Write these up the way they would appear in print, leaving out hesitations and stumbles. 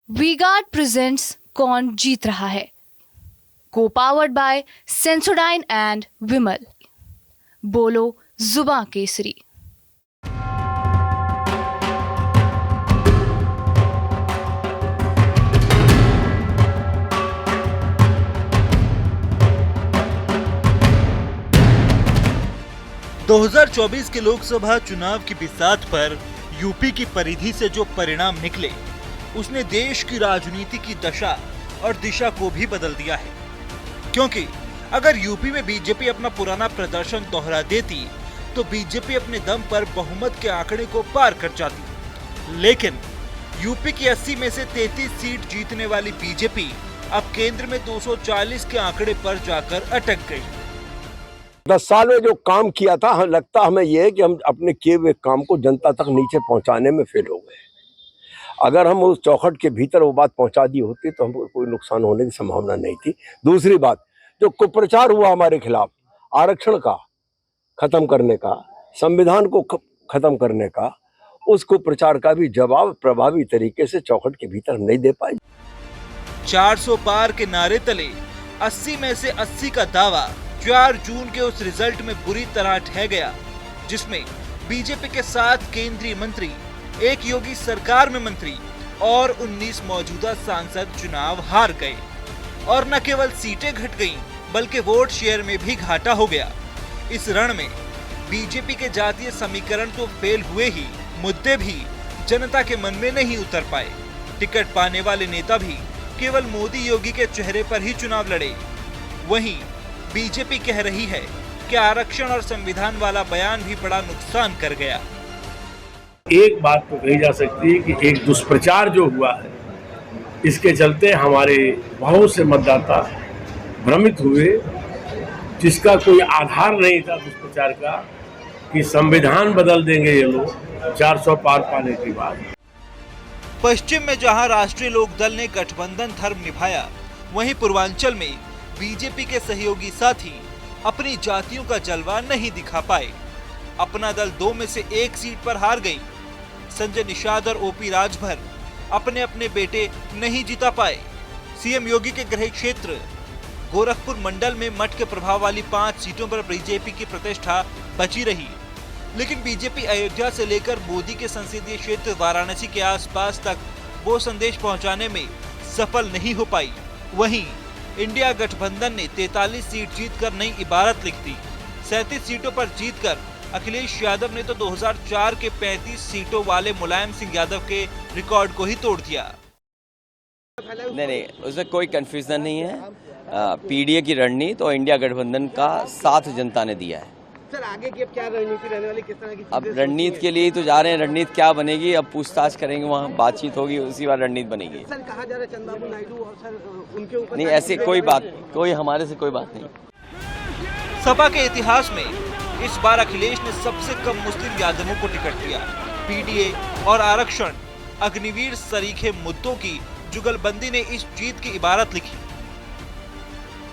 We guard presents कौन जीत रहा है, को पावर्ड बाय सेंसोडाइन एंड विमल। बोलो जुबां केसरी। दो 2024 के लोकसभा चुनाव की बिसात पर यूपी की परिधि से जो परिणाम निकले, उसने देश की राजनीति की दशा और दिशा को भी बदल दिया है। क्योंकि अगर यूपी में बीजेपी अपना पुराना प्रदर्शन दोहरा देती, तो बीजेपी अपने दम पर बहुमत के आंकड़े को पार कर जाती। लेकिन यूपी की 80 में से 33 सीट जीतने वाली बीजेपी अब केंद्र में 240 के आंकड़े पर जाकर अटक गई। 10 साल में जो काम किया था, लगता हमें यह है कि हम अपने किए हुए काम को जनता तक नीचे पहुंचाने में फेल हो गए। अगर हम उस चौखट के भीतर वो बात पहुंचा दी होती तो हमको कोई नुकसान होने की संभावना नहीं थी। दूसरी बात, जो कुप्रचार हुआ हमारे खिलाफ, आरक्षण का खत्म करने का, संविधान को खत्म करने का, उस कुप्रचार का भी जवाब प्रभावी तरीके से चौखट के भीतर नहीं दे पाए। 400 पार के नारे तले 80 में से 80 का दावा 4 जून के उस रिजल्ट में बुरी तरह ढह गया, जिसमें बीजेपी के 7 केंद्रीय मंत्री, एक योगी सरकार में मंत्री और 19 मौजूदा सांसद चुनाव हार गए। और न केवल सीटें घट गईं, बल्कि वोट शेयर में भी घाटा हो गया। इस रण में बीजेपी के जातीय समीकरण तो फेल हुए ही, मुद्दे भी जनता के मन में नहीं उतर पाए। टिकट पाने वाले नेता भी केवल मोदी योगी के चेहरे पर ही चुनाव लड़े। वहीं बीजेपी कह रही है कि आरक्षण और संविधान वाला बयान भी बड़ा नुकसान कर गया। एक बात तो कही जा सकती है कि एक दुष्प्रचार जो हुआ है, इसके चलते हमारे बहुत से मतदाता भ्रमित हुए, जिसका कोई आधार नहीं था दुष्प्रचार का, कि संविधान बदल देंगे ये लोग 400 पार पाने के बाद। पश्चिम में जहां राष्ट्रीय लोकदल ने गठबंधन धर्म निभाया, वहीं पूर्वांचल में बीजेपी के सहयोगी साथी अपनी जातियों का जलवा नहीं दिखा पाए। अपना दल 2 में से 1 सीट पर हार गई। संजय निषाद और ओपी राजभर अपने अपने बेटे नहीं जिता पाए। सीएम योगी के गृह क्षेत्र गोरखपुर मंडल में मठ के प्रभाव वाली 5 सीटों पर बीजेपी की प्रतिष्ठा बची रही। लेकिन बीजेपी अयोध्या से लेकर मोदी के संसदीय क्षेत्र वाराणसी के आसपास तक वो संदेश पहुंचाने में सफल नहीं हो पाई। वहीं इंडिया गठबंधन ने 43 सीट जीतकर नई इबारत लिख दी। 37 सीटों पर जीतकर अखिलेश यादव ने तो 2004 के 35 सीटों वाले मुलायम सिंह यादव के रिकॉर्ड को ही तोड़ दिया। नहीं, उसमें कोई कंफ्यूजन नहीं है। पीडीए की रणनीति और इंडिया गठबंधन का साथ जनता ने दिया है। सर, आगे की अब क्या रणनीति रहने वाली, किस तरह की? अब रणनीति के लिए तो जा रहे हैं, रणनीति क्या बनेगी अब पूछताछ करेंगे, वहाँ बातचीत होगी, उसी बार रणनीति बनेगी। सर, कहा जा रहा है चंद्रबाबू नायडू और सर उनके ऊपर नहीं, ऐसी कोई बात, कोई हमारे से कोई बात नहीं। सपा के इतिहास में इस बार अखिलेश ने सबसे कम मुस्लिम यादवों को टिकट दिया। पीडीए और आरक्षण, अग्निवीर सरीखे मुद्दों की जुगलबंदी ने इस जीत की इबारत लिखी।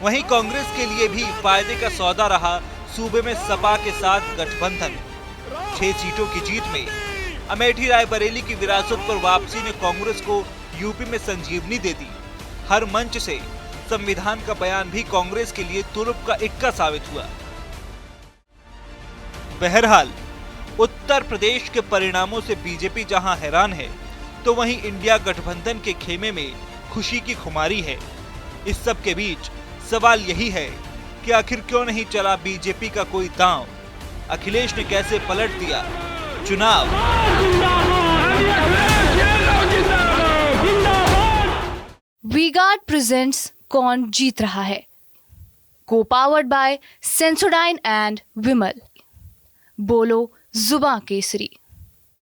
वहीं कांग्रेस के लिए भी फायदे का सौदा रहा सूबे में सपा के साथ गठबंधन। 6 सीटों की जीत में अमेठी रायबरेली की विरासत पर वापसी ने कांग्रेस को यूपी में संजीवनी दे दी। हर मंच से संविधान का बयान भी कांग्रेस के लिए तुरुप का इक्का साबित हुआ। बहरहाल उत्तर प्रदेश के परिणामों से बीजेपी जहां हैरान है, तो वहीं इंडिया गठबंधन के खेमे में खुशी की खुमारी है। इस सब के बीच सवाल यही है कि आखिर क्यों नहीं चला बीजेपी का कोई दांव? अखिलेश ने कैसे पलट दिया चुनाव? वी गार्ड प्रेजेंट्स कौन जीत रहा है, को पावर्ड बाय सेंसोडाइन एंड विमल। बोलो जुबां केसरी।